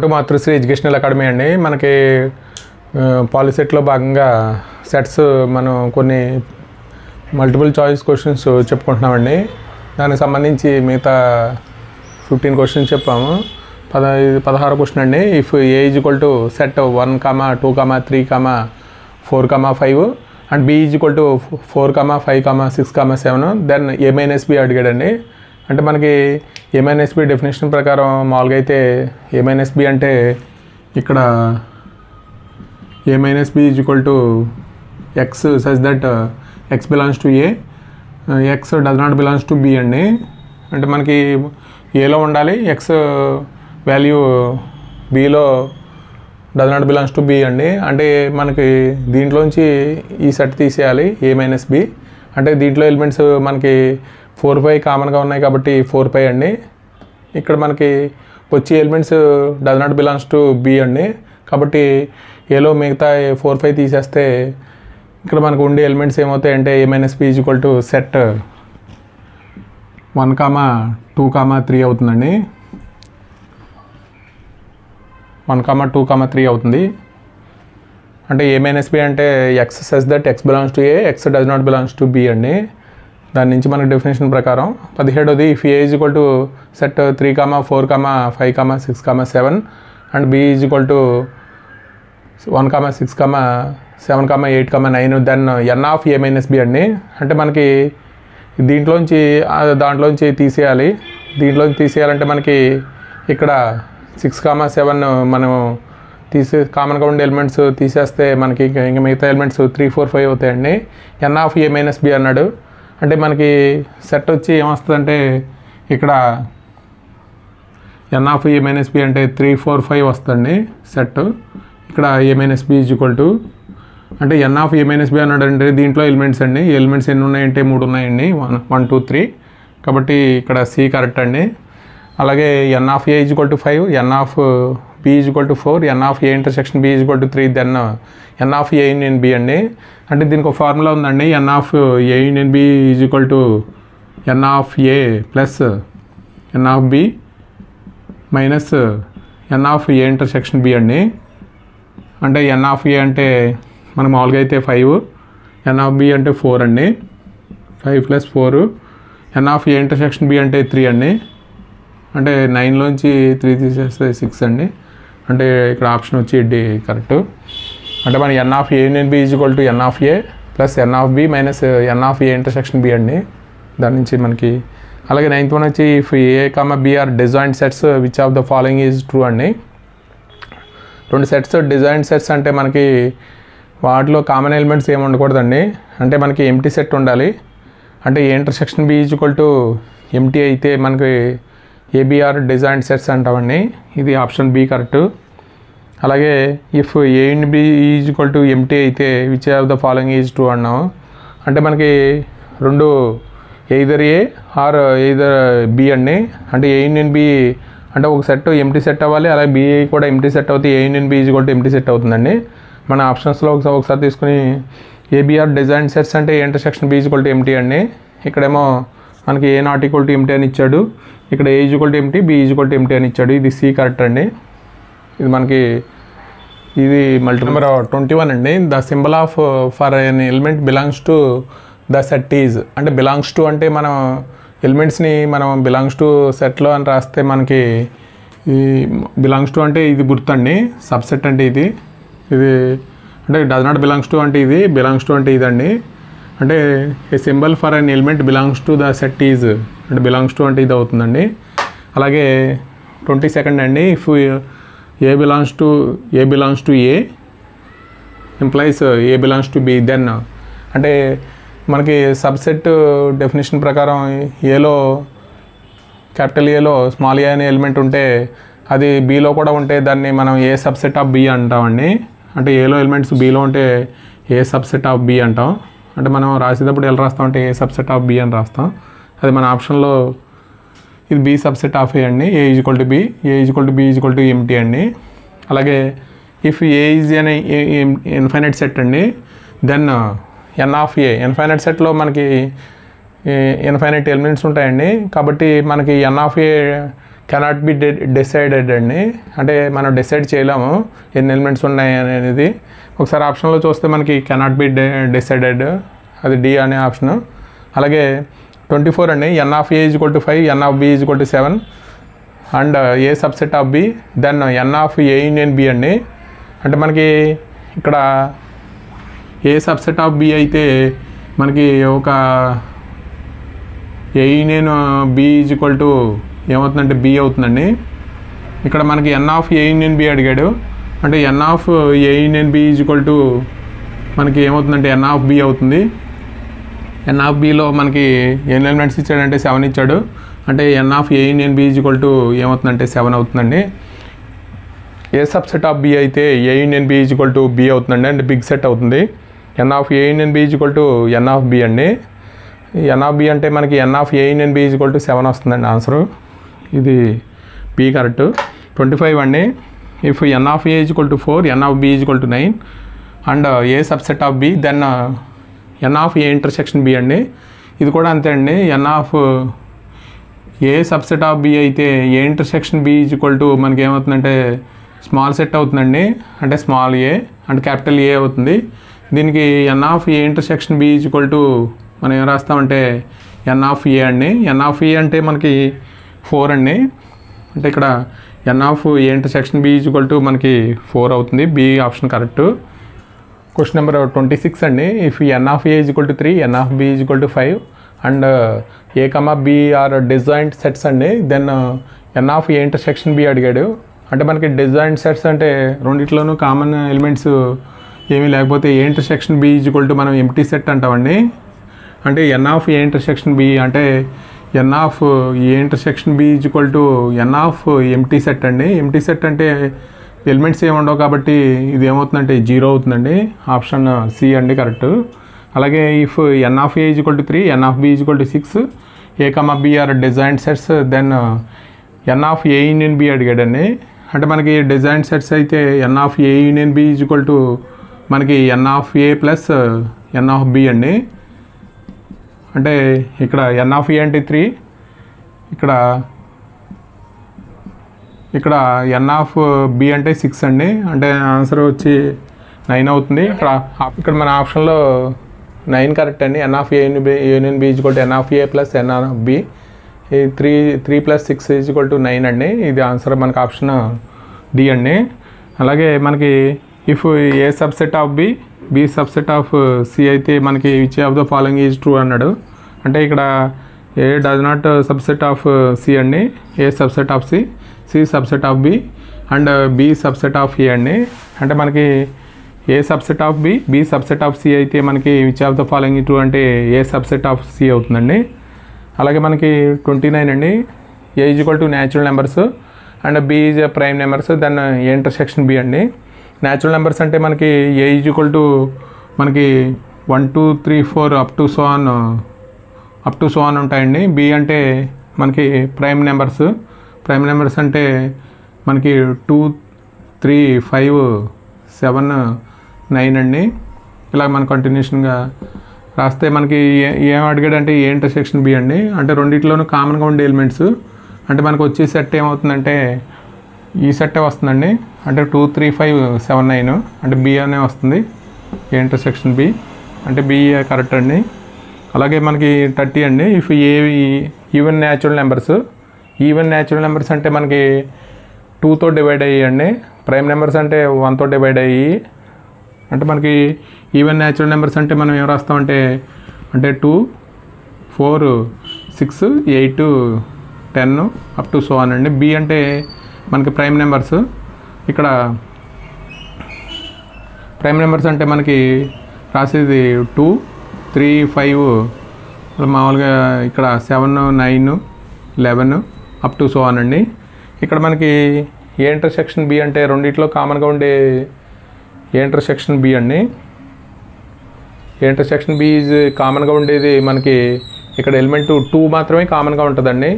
మాతృశ్రీ educational academy అండి. మనకి పాలిసెట్లో భాగంగా సెట్స్ మనం కొన్ని మల్టిపుల్ చాయిస్ క్వశ్చన్స్ చెప్పుకుంటున్నామండి. దానికి సంబంధించి మిగతా 15 క్వశ్చన్స్ చెప్పాము. 16 క్వశ్చన్ అండి. If A is equal to set 1, 2, 3, 4, 5 and B is equal to 4, 5, 6, 7 then A minus B అడిగాడండి. అంటే మనకి ఏ మైనస్ బి డెఫినేషన్ ప్రకారం మామూలుగా అయితే ఏ మైనస్ బి అంటే ఇక్కడ A minus B is equal to X such that X belongs to A, X does not belongs to B అండి. అంటే మనకి ఏలో ఉండాలి, ఎక్స్ వాల్యూ బిలో does not belongs to B అండి. అంటే మనకి దీంట్లోంచి ఈ సెట్ తీసేయాలి ఏ మైనస్ బి. అంటే దీంట్లో ఎలిమెంట్స్ మనకి 4, 5 కామన్గా ఉన్నాయి కాబట్టి 4, 5 అండి. ఇక్కడ మనకి వచ్చే elements does not belongs to B అండి. కాబట్టి ఏలో మిగతా 4, 5 తీసేస్తే ఇక్కడ మనకు ఉండే ఎలిమెంట్స్ ఏమవుతాయంటే A minus B is equal to set 1, 2, 3 అవుతుందండి. 1, 2, 3 అవుతుంది. అంటే ఏ మైనస్ బి అంటే X such that X belongs to A, X does not belongs to B అండి. దాని నుంచి మనకి డెఫినేషన్ ప్రకారం 17ది if A is equal to set 3, 4, 5, 6, 7 and B is equal to 1, 6, 7, 8, 9 then N of A minus B అండి. అంటే మనకి దాంట్లోంచి తీసేయాలి. దీంట్లోంచి తీసేయాలంటే మనకి ఇక్కడ 6, 7 మనం కామన్గా ఉండే ఎలిమెంట్స్ తీసేస్తే మనకి ఇంకా మిగతా ఎలిమెంట్స్ 3, 4, 5 అవుతాయండి. N of A minus B అన్నాడు. అంటే మనకి సెట్ వచ్చి ఏమొస్తుందంటే ఇక్కడ N of A minus B అంటే 3, 4, 5 వస్తుందండి సెట్. ఇక్కడ A minus B is equal to అంటే N of A minus B అన్నాడు అంటే దీంట్లో ఎలిమెంట్స్ అండి. ఎలిమెంట్స్ ఎన్ని ఉన్నాయంటే 3 ఉన్నాయండి, 1, 2, 3. కాబట్టి ఇక్కడ సి కరెక్ట్ అండి. అలాగే N of A is equal to 5, N of B is equal to 4, N of A intersection B is equal to 3 then N of A union B అండి. అంటే దీనికి ఒక ఫార్ములా ఉందండి. N of A union B is equal to N of A plus N of B minus N of A intersection B అండి. అంటే N of ఏ అంటే మనం మామూలుగా అయితే 5, ఎన్ ఆఫ్ బి అంటే 4 అండి. 5 + 4 N of A intersection B అంటే 3 అండి. అంటే 9లోంచి 3 తీసేస్తే 6 అండి. అంటే ఇక్కడ ఆప్షన్ వచ్చి డి కరెక్ట్. అంటే మన N of A union B is equal to N of A plus N of B minus N of A intersection B అండి. దాని నుంచి మనకి అలాగే 9th వన్ వచ్చి if A, B are disjoint sets which of the following is true అండి. 2 sets disjoint sets అంటే మనకి వాటిలో కామన్ ఎలిమెంట్స్ ఏమి ఉండకూడదండి. అంటే మనకి ఎంటీ సెట్ ఉండాలి. అంటే A intersection B is equal to empty అయితే మనకి ఏబిఆర్ డిజాయింట్ సెట్స్ అంటామండి. ఇది ఆప్షన్ బి కరెక్ట్. అలాగే if A and B is equal to empty అయితే which of the following is true అన్నాము. అంటే మనకి 2 either A or either B అండి. అంటే ఏ యూనియన్ బి అంటే ఒక సెట్ ఎంటీ సెట్ అవ్వాలి, అలాగే బి కూడా ఎంటీ సెట్ అవుతుంది. A union B is equal to empty set అవుతుందండి. మన ఆప్షన్స్లో ఒకసారి తీసుకుని ఏబిఆర్ డిజైన్ సెట్స్ అంటే A intersection B is equal to empty అండి. ఇక్కడేమో మనకి A not equal to empty అని ఇచ్చాడు. ఇక్కడ A is equal to empty, B is equal to empty అని ఇచ్చాడు. ఇది సి కరెక్ట్ అండి. ఇది మనకి ఇది నెంబర్ 21 అండి. The symbol of for an element belongs to the set is. అంటే బిలాంగ్స్ టు అంటే మనం ఎలిమెంట్స్ని మనం బిలాంగ్స్ టు సెట్లో అని రాస్తే మనకి ఈ బిలాంగ్స్ టు అంటే ఇది గుర్తండి. సబ్సెట్ అంటే ఇది అంటే డస్ నాట్ బిలాంగ్స్ టు అంటే ఇది, బిలాంగ్స్ టు అంటే ఇదండి. అంటే A symbol for an element belongs to the set is అంటే బిలాంగ్స్ టు అంటే ఇది అవుతుందండి. అలాగే 22nd అండి. If A belongs to A implies A belongs to B then అంటే మనకి సబ్సెట్ డెఫినేషన్ ప్రకారం ఏలో క్యాపిటల్ ఏలో స్మాల్ ఏ అనే ఎలిమెంట్ ఉంటే అది బీలో కూడా ఉంటే దాన్ని మనం ఏ సబ్సెట్ ఆఫ్ బి అంటామండి. అంటే ఏలో ఎలిమెంట్స్ బీలో ఉంటే ఏ సబ్సెట్ ఆఫ్ బి అంటాం. అంటే మనం రాసేటప్పుడు ఎలా రాస్తామంటే ఏ సబ్సెట్ ఆఫ్ బి అని రాస్తాం. అది మన ఆప్షన్లో ఇది బి సబ్సెట్ ఆఫ్ ఏ అండి. A is equal to B, A is equal to B is equal to empty అండి. అలాగే ఇఫ్ ఏ ఈజ్ అనే ఇన్ఫైనైట్ సెట్ అండి then N of A infinite సెట్లో మనకి ఇన్ఫైనైట్ ఎలిమెంట్స్ ఉంటాయండి. కాబట్టి మనకి N of A cannot be decided అండి, అంటే మనం డిసైడ్ చేయలేము ఎన్ని ఎలిమెంట్స్ ఉన్నాయి అనేది. ఒకసారి ఆప్షన్లో చూస్తే మనకి కెనాట్ బి డిసైడెడ్, అది డి అనే ఆప్షను. అలాగే 24 అండి, n of a = 5, n of b = 7 and A subset of B, then n of a union b అండి. అంటే మనకి ఇక్కడ ఏ సబ్సెట్ ఆఫ్ బి అయితే మనకి ఒక ఏ యూనియన్ బి = ఏమవుతుందంటే బి అవుతుందండి. ఇక్కడ మనకి n of a union b అడిగాడు, అంటే n of a union b = మనకి ఏమవుతుందంటే n of b అవుతుంది. n of bలో మనకి ఎన్ని ఎలిమెంట్స్ ఇచ్చాడంటే 7 ఇచ్చాడు, అంటే n of a union b = ఏమవుతుందంటే 7 అవుతుందండి. ఏ సబ్సెట్ ఆఫ్ బి అయితే ఏ యూనియన్ బి = బి అవుతుందండి, అంటే బిగ్ సెట్ అవుతుంది. n of a union b = n of b అండి. n of b అంటే మనకి n of a union b = 7 వస్తుందండి ఆన్సరు. ఇది బి కరెక్ట్. 25 అండి, if n of a = 4, n of b = 9 and A subset of B, then n of a intersection B అండి. ఇది కూడా అంతే అండి, n of A subset of B అయితే A intersection B = మనకి ఏమవుతుందంటే స్మాల్ సెట్ అవుతుందండి, అంటే స్మాల్ ఏ అంటే క్యాపిటల్ ఏ అవుతుంది. దీనికి n of a intersection B = మనం ఏం రాస్తామంటే n of a అండి. n of a అంటే మనకి 4 అండి, అంటే ఇక్కడ n of a intersection B = మనకి 4 అవుతుంది. B option correct. Question number 26 అండి, if n of a = 3, n of b = 5 and a, b are disjoint sets అండి, then n of a intersection B అడిగాడు. అంటే మనకి డిజాయింట్ సెట్స్ అంటే రెండిట్లోనూ common elements ఏమీ లేకపోతే ఏ ఇంటర్సెక్షన్ బి = మనం ఎంప్టీ సెట్ అంటామండి. అంటే n of a intersection B అంటే n of a intersection B = n of empty set అండి. ఎంప్టీ సెట్ అంటే ఎలిమెంట్స్ ఏమి ఉండవు కాబట్టి ఇది ఏమవుతుందంటే 0 అవుతుందండి. ఆప్షన్ సి అండి కరెక్ట్. అలాగే if n of a = 3, n of b = 6, a, b are disjoint sets, then n of a union b అడిగాడండి. అంటే మనకి డిజైన్ సెట్స్ అయితే n of a union b = మనకి n of a plus n of b అండి. అంటే ఇక్కడ n of a అంటే 3, ఇక్కడ n of b అంటే 6 అండి, అంటే ఆన్సర్ వచ్చి 9 అవుతుంది. ఇక్కడ మన ఆప్షన్లో 9 కరెక్ట్ అండి. n of a union b = n of a plus n of b, 3 + 6 = 9 అండి. ఇది ఆన్సర్ మనకు ఆప్షన్ డి అండి. అలాగే మనకి if A subset of B, B subset of C అయితే మనకి which of the following is true అన్నాడు. అంటే ఇక్కడ A does not subset of C అండి, A subset of C, C subset of B and B subset of A అండి. అంటే మనకి A subset of B, B subset of C అయితే మనకి which of the following true అంటే A subset of C అవుతుందండి. అలాగే మనకి 29 అండి, A = natural numbers and B is prime numbers, then A intersection B అండి. న్యాచురల్ నెంబర్స్ అంటే మనకి ఏ = మనకి 1 2 3 4 అప్ టు సో ఆన్ ఉంటాయండి. బి అంటే మనకి ప్రైమ్ నెంబర్స్ అంటే మనకి 2 3 5 7 9 అండి. ఇలా మన కంటిన్యూషన్గా రాస్తే మనకి ఏం అడిగాడంటే ఏ ఇంటర్సెక్షన్ బి అండి. అంటే రెండిట్లోనూ కామన్గా ఉండే ఎలిమెంట్స్, అంటే మనకు వచ్చే సెట్ ఏమవుతుందంటే ఈ సెట్టే వస్తుందండి, అంటే 2 3 5 7 9 అంటే బి అనే వస్తుంది. ఏ ఇంటర్సెక్షన్ బి అంటే బి కరెక్ట్ అండి. అలాగే మనకి 30 అండి, if A even natural numbers అంటే మనకి 2తో డివైడ్ అయ్యండి, ప్రైమ్ నెంబర్స్ అంటే 1తో డివైడ్ అయ్యి, అంటే మనకి ఈవెన్ న్యాచురల్ నెంబర్స్ అంటే మనం ఏం రాస్తామంటే 2 4 6 8 10 అప్ టు సో ఆన్ అండి. బి అంటే మనకి ప్రైమ్ నెంబర్స్, ఇక్కడ ప్రైమ్ నెంబర్స్ అంటే మనకి రాసేది 2 3 5 మామూలుగా ఇక్కడ 7 9 11 అప్ టు సో ఆన్ అండి. ఇక్కడ మనకి ఏ ఇంటర్సెక్షన్ బి అంటే రెండిట్లో కామన్గా ఉండే ఏ ఇంటర్సెక్షన్ బి అండి. ఏ ఇంటర్సెక్షన్ బి ఈజ్ కామన్గా ఉండేది మనకి ఇక్కడ ఎలిమెంట్ 2 మాత్రమే కామన్గా ఉంటుందండి.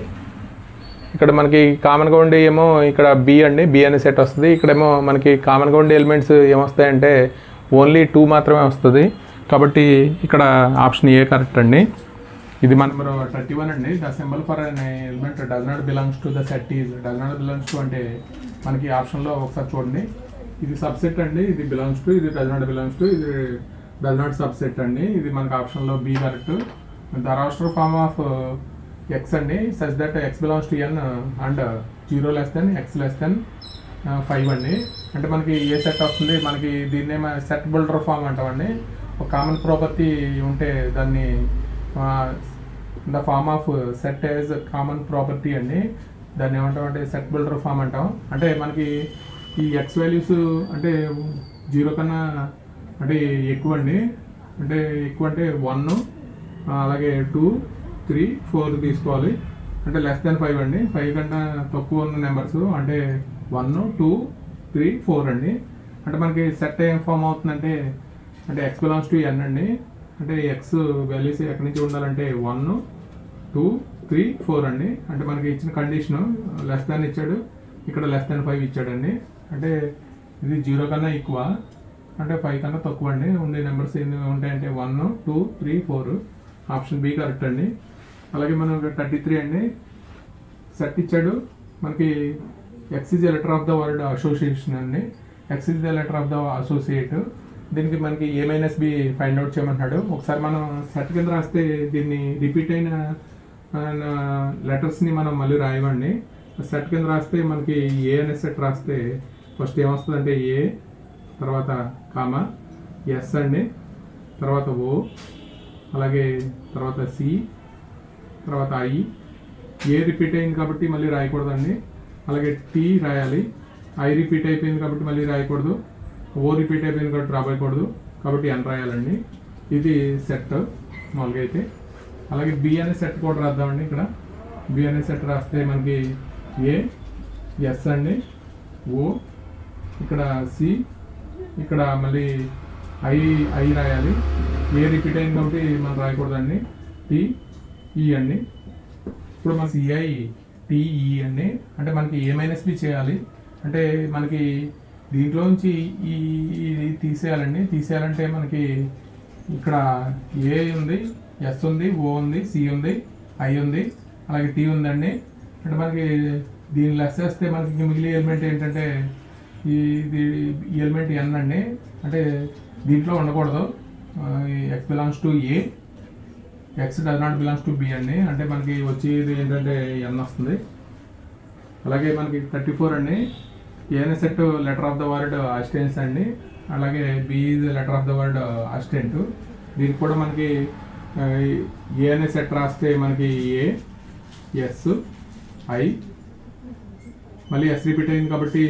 ఇక్కడ మనకి కామన్గా ఉండే ఏమో ఇక్కడ బి అండి, బి అనే సెట్ వస్తుంది. ఇక్కడేమో మనకి కామన్గా ఉండే ఎలిమెంట్స్ ఏమొస్తాయంటే ఓన్లీ 2 మాత్రమే వస్తుంది. కాబట్టి ఇక్కడ ఆప్షన్ ఏ కరెక్ట్ అండి. ఇది మన 31 అండి. The symbol for an element does not belongs to the set is does not belongs to అంటే మనకి ఆప్షన్లో ఒకసారి చూడండి. ఇది సబ్సెట్ అండి, ఇది బిలాంగ్స్ టు, ఇది డస్ నాట్ బిలాంగ్స్ టు, ఇది డస్ నాట్ సబ్సెట్ అండి. ఇది మనకి ఆప్షన్లో B correct. The roster form of x అండి such that X belongs to N and 0 less than x less than 5 అండి. అంటే మనకి ఏ సెట్ వస్తుంది, మనకి దీన్నే సెట్ బిల్డర్ ఫామ్ అంటామండి. ఒక కామన్ ప్రాపర్టీ ఉంటే దాన్ని the form of set as common property అండి. దాన్ని ఏమంటాం అంటే సెట్ బిల్డర్ ఫామ్ అంటాం. అంటే మనకి ఈ ఎక్స్ వాల్యూస్ అంటే 0 కన్నా అంటే ఎక్కువ అండి. అంటే ఎక్కువ అంటే 1, అలాగే 2, 3, 4 తీసుకోవాలి. అంటే లెస్ దెన్ 5 అండి. 5 కన్నా తక్కువ ఉన్న నెంబర్స్ అంటే 1, 2, 3, 4 అండి. అంటే మనకి సెట్ ఏం ఫామ్ అవుతుందంటే అంటే ఎక్స్ బిలాంగ్స్ టు ఎన్ అండి. అంటే ఎక్స్ వాల్యూస్ ఎక్కడి నుంచి ఉండాలంటే 1, 2, 3, 4 అండి. అంటే మనకి ఇచ్చిన కండిషను లెస్ దాన్ ఇచ్చాడు, ఇక్కడ లెస్ దాన్ 5 ఇచ్చాడండి. అంటే ఇది 0 కన్నా ఎక్కువ, అంటే 5 కన్నా తక్కువ అండి. ఉండే నెంబర్స్ ఎన్ని ఉంటాయంటే 1, 2, 3, 4. ఆప్షన్ బి కరెక్ట్ అండి. అలాగే మనం 33 అండి. సెట్ ఇచ్చాడు మనకి x is a letter of the word association అండి. X is the letter of the associate. దీనికి మనకి A-B ఫైండ్ అవుట్ చేయమంటున్నాడు. ఒకసారి మనం సెట్ కింద రాస్తే దీన్ని రిపీట్ అయిన లెటర్స్ని మనం మళ్ళీ రాయమండి. సెట్ కింద రాస్తే మనకి ఏ అనే సెట్ రాస్తే ఫస్ట్ ఏమొస్తుందంటే ఏ, తర్వాత కామా ఎస్ అండి, తర్వాత ఓ, అలాగే తర్వాత సి, తర్వాత ఐ. ఏ రిపీట్ అయింది కాబట్టి మళ్ళీ రాయకూడదండి. అలాగే టీ రాయాలి. ఐ రిపీట్ అయిపోయింది కాబట్టి మళ్ళీ రాయకూడదు. ఓ రిపీట్ అయిపోయింది కాబట్టి రాయకూడదు, కాబట్టి ఎన్ రాయాలండి. ఇది సెట్ మామూలుగా అయితే. అలాగే బి అనే సెట్ కూడా రాద్దామండి. ఇక్కడ బి అనే సెట్ రాస్తే మనకి ఏ, ఎస్ అండి, ఓ, ఇక్కడ సి, ఇక్కడ మళ్ళీ ఐ రాయాలి. ఏ రిపీట్ అయింది కాబట్టి మనం రాయకూడదండి. టీ, ఈ అండి. ఇప్పుడు మన సిఐ టీఈ అండి. అంటే మనకి A-B చేయాలి. అంటే మనకి దీంట్లోంచి ఇది తీసేయాలండి. తీసేయాలంటే మనకి ఇక్కడ ఏ ఉంది, ఎస్ ఉంది, ఓ ఉంది, సి ఉంది, ఐ ఉంది, అలాగే టీ ఉందండి. అంటే మనకి దీన్ని లెస్ చేస్తే మనకి మిగిలిన ఎలిమెంట్ ఏంటంటే ఇది ఎలిమెంట్ ఎన్ అండి. అంటే దీంట్లో ఉండకూడదు. X belongs to A, X does not belongs to B అండి. అంటే మనకి వచ్చేది ఏంటంటే ఎన్ వస్తుంది. అలాగే మనకి 34 అండి. ఏ అనే set letter of the word assistance అండి. అలాగే B is letter of the word assistant. దీనికి కూడా మనకి ఏ అనే సెట్ రాస్తే మనకి ఏ, ఎస్, ఐ, మళ్ళీ ఎస్ రిపీట్ అయింది కాబట్టి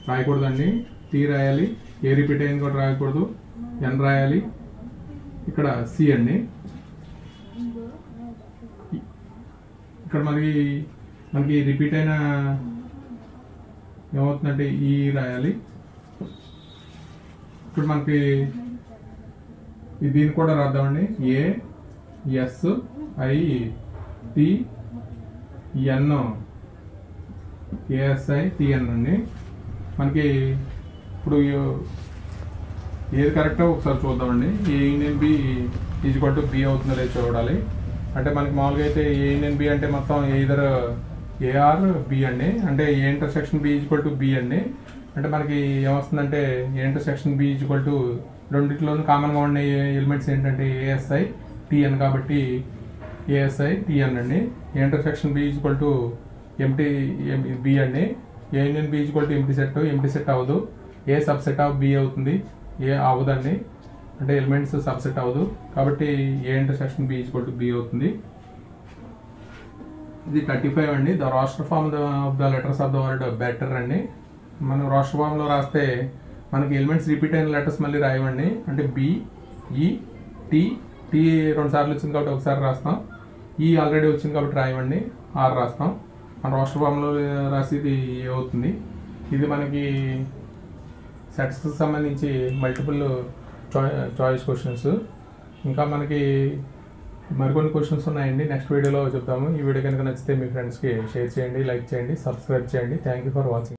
రాయకూడదండి. టీ రాయాలి. ఏ రిపీట్ అయింది కూడా రాయకూడదు. ఎన్ రాయాలి. ఇక్కడ సి అండి. ఇక్కడ మనకి రిపీట్ అయిన ఏమవుతుందంటే ఈ రాయాలి. ఇప్పుడు మనకి దీన్ని కూడా రాద్దామండి. A, S, I, T, N, ASI, TN అండి. మనకి ఇప్పుడు ఏది కరెక్టో ఒకసారి చూద్దామండి. A-B ఈజ్వల్ టు బి అవుతుందో లేదో చూడాలి. అంటే మనకి మామూలుగా అయితే A-B అంటే మొత్తం ఎయిదర్ ఏఆర్ బి అండి. అంటే A intersection B equal to B అండి. అంటే మనకి ఏమొస్తుందంటే A intersection B equal to రెండింటిలోనూ కామన్గా ఉండే ఎలిమెంట్స్ ఏంటంటే ఏఎస్ఐ, టిఎన్. కాబట్టి ఏఎస్ఐ, టిఎన్ అండి. A intersection B equal to empty B అండి. A-B equal to empty set అవ్వదు. ఏ సబ్సెట్ ఆఫ్ బి అవుతుంది, ఏ అవ్వదండి. అంటే ఎలిమెంట్స్ సబ్సెట్ అవ్వదు కాబట్టి A intersection B equal to B అవుతుంది. ఇది 35 అండి. The roster form of the letters of the word better అండి. మనం రాస్టర్ ఫామ్లో రాస్తే మనకి ఎలిమెంట్స్ రిపీట్ అయిన లెటర్స్ మళ్ళీ రాయమండి. అంటే బి, ఈ, టీ. టీ 2 సార్లు వచ్చింది కాబట్టి ఒకసారి రాస్తాం. ఈ ఆల్రెడీ వచ్చింది కాబట్టి రాయమండి. ఆర్ రాస్తాం. మన రాస్టర్ ఫామ్లో రాసేది ఏ అవుతుంది. ఇది మనకి సెట్స్కి సంబంధించి మల్టిపుల్ చాయిస్ క్వశ్చన్స్. ఇంకా మనకి మరికొన్ని క్వశ్చన్స్ ఉన్నాయండి. నెక్స్ట్ వీడియోలో చెప్తాము. ఈ వీడియో కనుక నచ్చితే మీ ఫ్రెండ్స్కి షేర్ చేయండి, లైక్ చేయండి, సబ్స్క్రైబ్ చేయండి. Thank you for watching.